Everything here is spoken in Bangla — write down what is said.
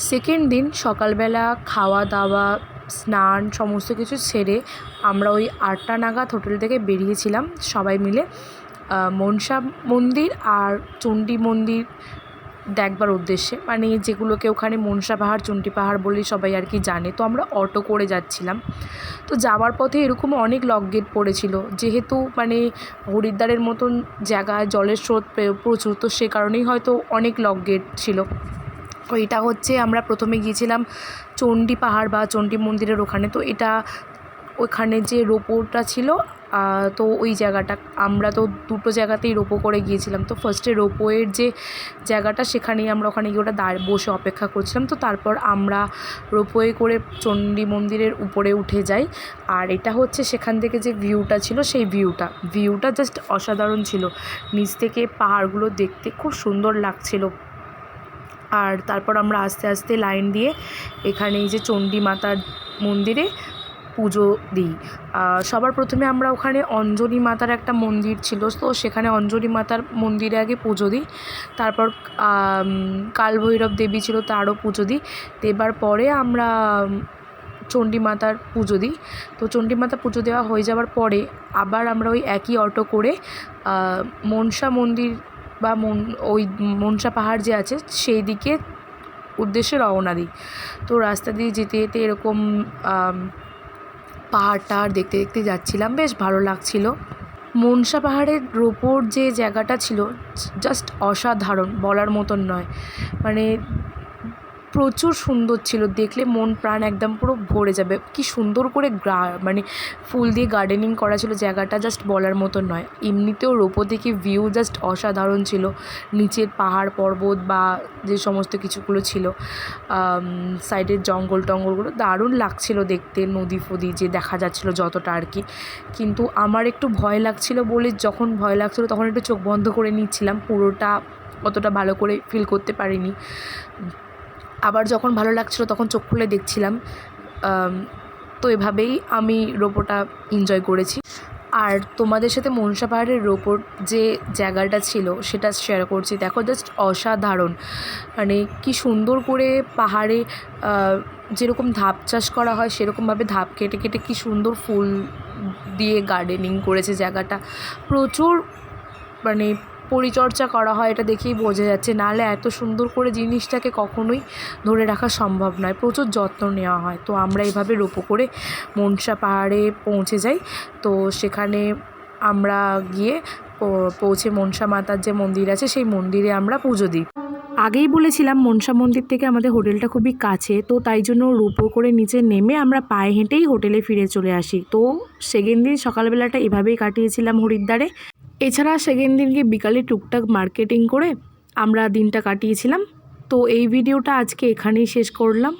সেকেন্ড দিন সকালবেলা খাওয়া দাওয়া স্নান সমস্ত কিছু সেরে আমরা ওই 8টা নাগাদ হোটেল থেকে বেরিয়েছিলাম সবাই মিলে মনসা মন্দির আর চণ্ডী মন্দির দেখবার উদ্দেশ্যে, মানে যেগুলোকে ওখানে মনসা পাহাড় চণ্ডী পাহাড় বলেই সবাই আর কি জানে। তো আমরা অটো করে যাচ্ছিলাম। তো যাওয়ার পথে এরকম অনেক লক গেট পড়েছিল, যেহেতু মানে হরিদ্বারের মতন জায়গায় জলের স্রোত প্রচুর, তো সে কারণেই হয়তো অনেক লক গেট ছিল। তো এটা হচ্ছে আমরা প্রথমে গিয়েছিলাম চণ্ডী পাহাড় বা চণ্ডী মন্দিরের ওখানে। তো এটা ওখানে যে রোপোটা ছিল, তো ওই জায়গাটা আমরা তো দুটো জায়গাতেই রোপো করে গিয়েছিলাম। তো ফার্স্টে রোপোয়ের যে জায়গাটা সেখানেই আমরা ওখানে গিয়ে ওটা বসে অপেক্ষা করছিলাম। তো তারপর আমরা রোপওয়ে করে চণ্ডী মন্দিরের উপরে উঠে যাই। আর এটা হচ্ছে সেখান থেকে যে ভিউটা ছিল, সেই ভিউটা জাস্ট অসাধারণ ছিল। নিচ থেকে পাহাড়গুলো দেখতে খুব সুন্দর লাগছিল। আর তারপর আমরা আস্তে আস্তে লাইন দিয়ে এখানে এই যে চণ্ডী মাতার মন্দিরে পুজো দিই। সবার প্রথমে আমরা ওখানে অঞ্জনী মাতার একটা মন্দির ছিল, তো সেখানে অঞ্জনী মাতার মন্দিরে আগে পুজো দিই। তারপর কালভৈরব দেবী ছিল, তারও পুজো দিই। দেবার পরে আমরা চণ্ডী মাতার পুজো দিই। তো চণ্ডী মাতা পুজো দেওয়া হয়ে যাওয়ার পরে আবার আমরা ওই একই অটো করে মনসা মন্দির বা ওই মনসা পাহাড় যে আছে সেই দিকে উদ্দেশ্যে রওনা দিই। তো রাস্তা দিয়ে যেতে যেতে এরকম পাহাড়টা দেখতে দেখতে যাচ্ছিলাম, বেশ ভালো লাগছিল। মনসা পাহাড়ের রোপোর যে জায়গাটা ছিল জাস্ট অসাধারণ, বলার মতন নয়। মানে প্রচুর সুন্দর ছিল, দেখলে মন প্রাণ একদম পুরো ভরে যাবে। কি সুন্দর করে মানে ফুল দিয়ে গার্ডেনিং করা ছিল জায়গাটা, জাস্ট বলার মতন নয়। এমনিতেও রোপো থেকে ভিউ জাস্ট অসাধারণ ছিল, নিচের পাহাড় পর্বত বা যে সমস্ত কিছুগুলো ছিল, সাইডের জঙ্গল টঙ্গলগুলো দারুণ লাগছিল দেখতে, নদী ফদি যে দেখা যাচ্ছিলো যতটা আর কি। কিন্তু আমার একটু ভয় লাগছিল বলে, যখন ভয় লাগছিলো তখন একটু চোখ বন্ধ করে নিচ্ছিলাম, পুরোটা অতটা ভালো করে ফিল করতে পারিনি। আবার যখন ভালো লাগছিলো তখন চোখ খুলে দেখছিলাম। তো এভাবেই আমি রোপোটা এনজয় করেছি। আর তোমাদের সাথে মনসা পাহাড়ের রোপোর যে জায়গাটা ছিল সেটা শেয়ার করছি। দেখো জাস্ট অসাধারণ, মানে কি সুন্দর করে পাহাড়ে যেরকম ধাপ চাষ করা হয় সেরকমভাবে ধাপ কেটে কেটে কি সুন্দর ফুল দিয়ে গার্ডেনিং করেছে জায়গাটা। প্রচুর মানে পরিচর্যা করা হয়, এটা দেখেই বোঝা যাচ্ছে। নাহলে এত সুন্দর করে জিনিসটাকে কখনোই ধরে রাখা সম্ভব নয়, প্রচুর যত্ন নেওয়া হয়। তো আমরা এইভাবে রোপো করে মনসা পাহাড়ে পৌঁছে যাই। তো সেখানে আমরা গিয়ে পৌঁছে মনসা মাতার যে মন্দির আছে সেই মন্দিরে আমরা পুজো দিই। আগেই বলেছিলাম মনসা মন্দির থেকে আমাদের হোটেলটা খুবই কাছে, তো তাই জন্য রোপো করে নিচে নেমে আমরা পায়ে হেঁটেই হোটেলে ফিরে চলে আসি। তো সেকেন্ড দিন সকালবেলাটা এভাবেই কাটিয়েছিলাম হরিদ্বারে। এছাড়া সেকেন্ড দিনকে বিকালে টুকটাক মার্কেটিং করে আমরা দিনটা কাটিয়েছিলাম। তো এই ভিডিওটা আজকে এখানেই শেষ করলাম।